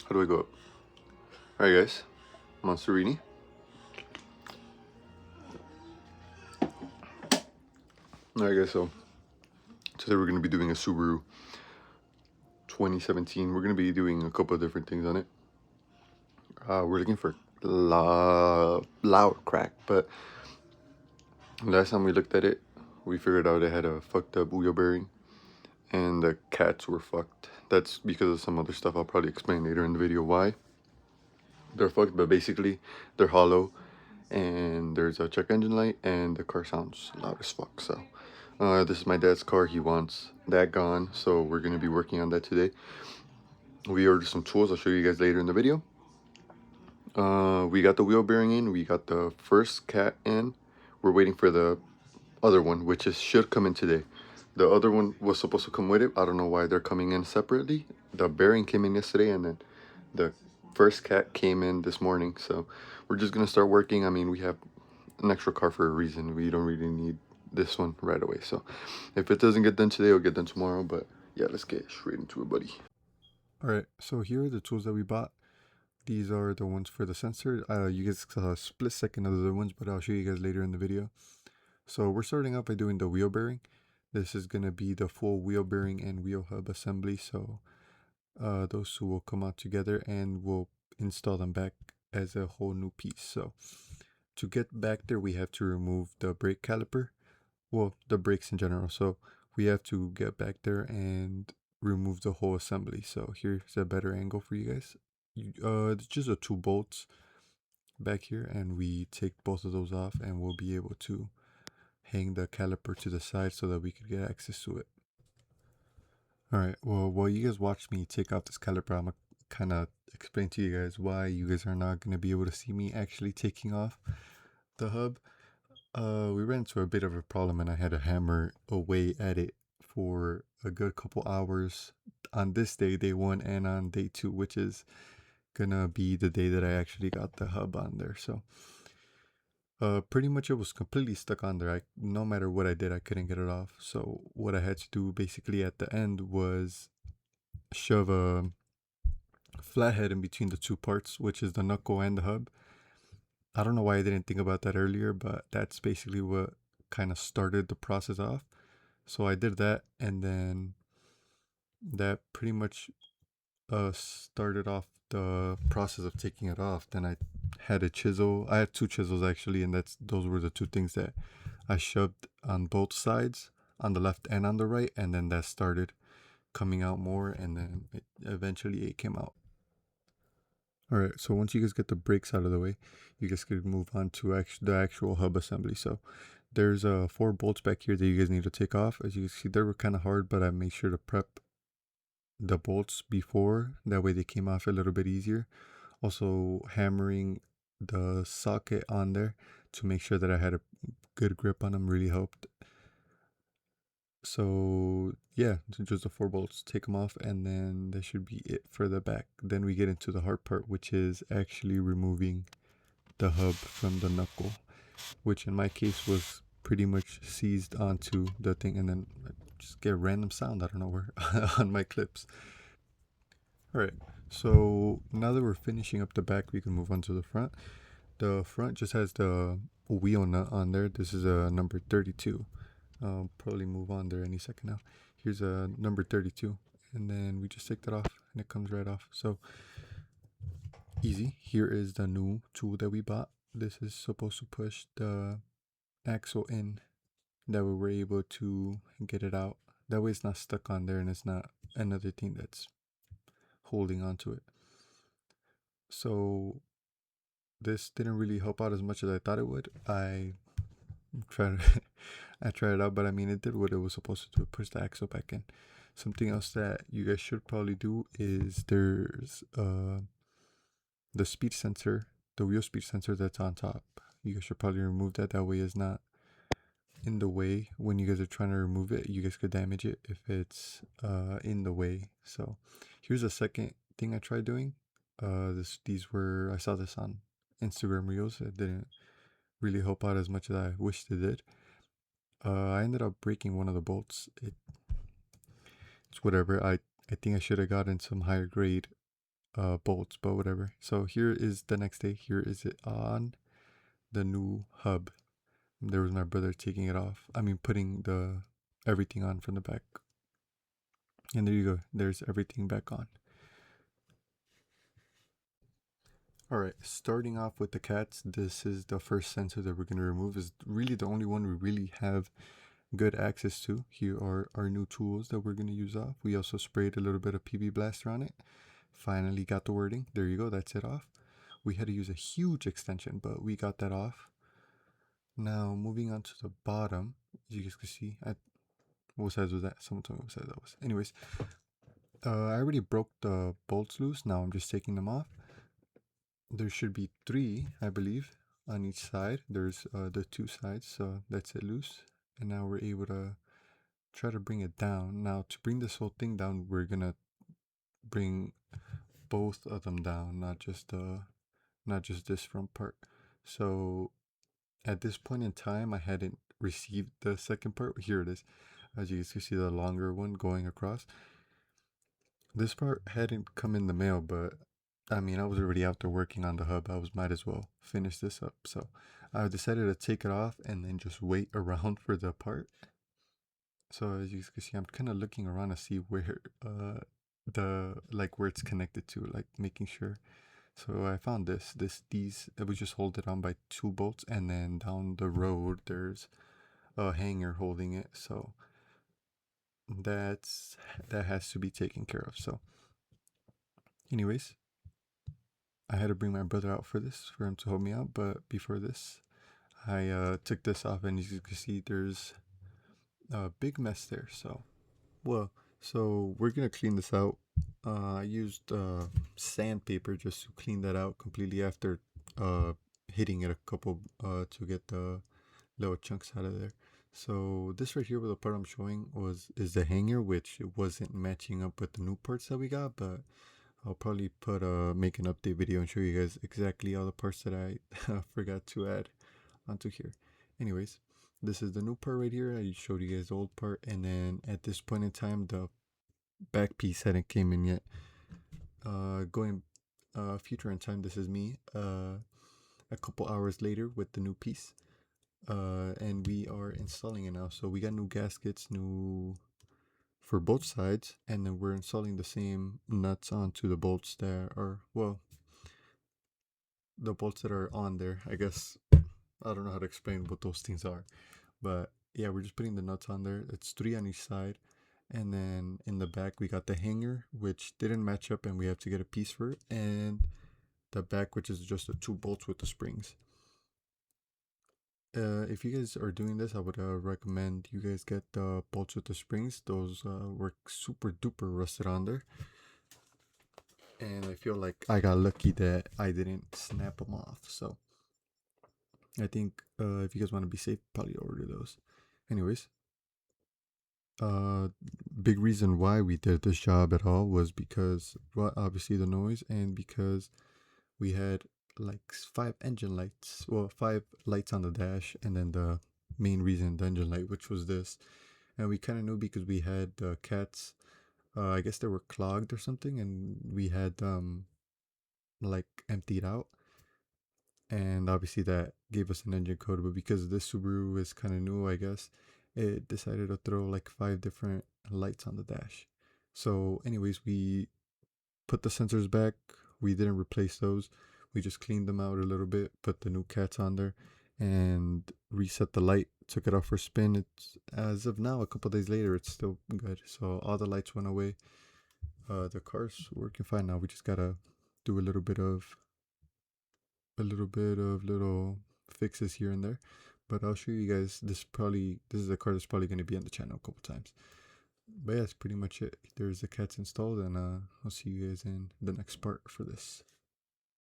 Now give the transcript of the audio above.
How do I go up? Alright guys, Monsterini. Alright guys, so today we're going to be doing a Subaru 2017. We're going to be doing a couple of different things on it. We're looking for loud crack, but last time we looked at it, we figured out it had a fucked up wheel bearing and the cats were fucked. That's because of some other stuff I'll probably explain later in the video why they're fucked, but basically they're hollow and there's a check engine light and the car sounds loud as fuck. So this is my dad's car. He wants that gone, so we're going to be working on that today. We ordered some tools. I'll show you guys later in the video. We got the wheel bearing in. We got the first cat in. We're waiting for the other one, which should come in today. The other one was supposed to come with it. I don't know why they're coming in separately. The bearing came in yesterday, and then the first cat came in this morning. So we're just going to start working. I mean, we have an extra car for a reason. We don't really need this one right away. So if it doesn't get done today, it'll get done tomorrow. But yeah, let's get straight into it, buddy. Alright, so here are the tools that we bought. These are the ones for the sensor. You guys saw a split second of the other ones, but I'll show you guys later in the video. So we're starting out by doing the wheel bearing. This is going to be the full wheel bearing and wheel hub assembly. So those two will come out together and we'll install them back as a whole new piece. So to get back there, we have to remove the brake caliper. Well, the brakes in general. So we have to get back there and remove the whole assembly. So here's a better angle for you guys. It's just the 2 bolts back here, and we take both of those off and we'll be able to hang the caliper to the side so that we could get access to it. Alright, well, while you guys watch me take out this caliper, I'm gonna kind of explain to you guys why you guys are not going to be able to see me actually taking off the hub. We ran into a bit of a problem and I had to hammer away at it for a good couple hours on this day, day 1, and on day 2, which is gonna be the day that I actually got the hub on there. So pretty much it was completely stuck on there. No matter what I did, I couldn't get it off. So what I had to do basically at the end was shove a flathead in between the 2 parts, which is the knuckle and the hub. I don't know why I didn't think about that earlier, but that's basically what kind of started the process off. So I did that, and then that pretty much started off the process of taking it off. Then I had a chisel. I had 2 chisels actually, and those were the 2 things that I shoved on both sides, on the left and on the right, and then that started coming out more, and then eventually it came out. Alright, so once you guys get the brakes out of the way, you guys could move on to the actual hub assembly. So there's 4 bolts back here that you guys need to take off. As you can see, they were kind of hard, but I made sure to prep the bolts before. That way they came off a little bit easier. Also hammering the socket on there to make sure that I had a good grip on them really helped. So yeah, just the 4 bolts, take them off, and then that should be it for the back. Then we get into the hard part, which is actually removing the hub from the knuckle, which in my case was pretty much seized onto the thing, and then I just get a random sound out of nowhere on my clips. Alright, so now that we're finishing up the back, we can move on to the front. The front just has the wheel nut on there. This is a number 32. I'll probably move on there any second now. Here's a number 32, and then we just take that off and it comes right off. So easy. Here is the new tool that we bought. This is supposed to push the axle in, that way we're able to get it out. That way it's not stuck on there and it's not another thing that's holding onto it. So this didn't really help out as much as I thought it would. I tried it out, but I mean, it did what it was supposed to do, push the axle back in. Something else that you guys should probably do is there's the speed sensor, the wheel speed sensor that's on top. You guys should probably remove that. That way it's not in the way when you guys are trying to remove it. You guys could damage it if it's in the way. So here's a second thing I tried doing. I saw this on Instagram Reels. It didn't really help out as much as I wished it did. I ended up breaking one of the bolts. It's whatever. I think I should have gotten some higher grade bolts, but whatever. So here is the next day. Here is it on the new hub. There was my brother taking it off. I mean, putting the everything on from the back. And there you go. There's everything back on. All right, starting off with the cats, this is the first sensor that we're going to remove. Is really the only one we really have good access to. Here are our new tools that we're going to use off. We also sprayed a little bit of PB Blaster on it. Finally got the wording. There you go, that's it off. We had to use a huge extension, but we got that off. Now moving on to the bottom, as you guys can see, what size was that? Someone told me what size that was. Anyways, I already broke the bolts loose. Now I'm just taking them off. There should be 3, I believe, on each side. There's the 2 sides, so that's it loose. And now we're able to try to bring it down. Now to bring this whole thing down, we're gonna bring both of them down, not just this front part. So at this point in time, I hadn't received the second part. Here it is. As you can see, the longer one going across. This part hadn't come in the mail, but I mean, I was already out there working on the hub. might as well finish this up. So I decided to take it off and then just wait around for the part. So as you can see, I'm kind of looking around to see where where it's connected to, like making sure. So I found these, it was just hold it on by 2 bolts, and then down the road there's a hanger holding it. So that has to be taken care of. So anyways, I had to bring my brother out for this, for him to help me out. But before this, I took this off, and as you can see, there's a big mess there. So we're gonna clean this out. I used sandpaper just to clean that out completely after hitting it a couple to get the little chunks out of there. So this right here with the part I'm showing is the hanger, which it wasn't matching up with the new parts that we got, but I'll probably make an update video and show you guys exactly all the parts that I forgot to add onto here. Anyways, this is the new part right here. I showed you guys the old part, and then at this point in time, the back piece hadn't came in yet. Going future in time, this is me a couple hours later with the new piece, and we are installing it now. So we got new gaskets, new for both sides, and then we're installing the same nuts onto the bolts that are, well, the bolts that are on there. I guess I don't know how to explain what those things are, but yeah, we're just putting the nuts on there. It's 3 on each side, and then in the back we got the hanger, which didn't match up, and we have to get a piece for it, and the back, which is just the 2 bolts with the springs. If you guys are doing this, I would recommend you guys get the bolts with the springs. Those were super duper rusted on there, and I feel like I got lucky that I didn't snap them off. So I think if you guys want to be safe, probably order those. Anyways, big reason why we did this job at all was because, well, obviously the noise, and because we had like 5 engine lights, well, 5 lights on the dash, and then the main reason, the engine light, which was this. And we kind of knew because we had cats, I guess they were clogged or something, and we had like emptied out, and obviously that gave us an engine code. But because this Subaru is kind of new, I guess it decided to throw like 5 different lights on the dash. So anyways, we put the sensors back. We didn't replace those. We just cleaned them out a little bit, put the new cats on there, and reset the light. Took it off for spin. It's, as of now, a couple days later, it's still good. So all the lights went away. The car's working fine now. We just gotta do a little bit of little fixes here and there. But I'll show you guys. This is a car that's probably going to be on the channel a couple times. But yeah, that's pretty much it. There's the cats installed, and I'll see you guys in the next part for this.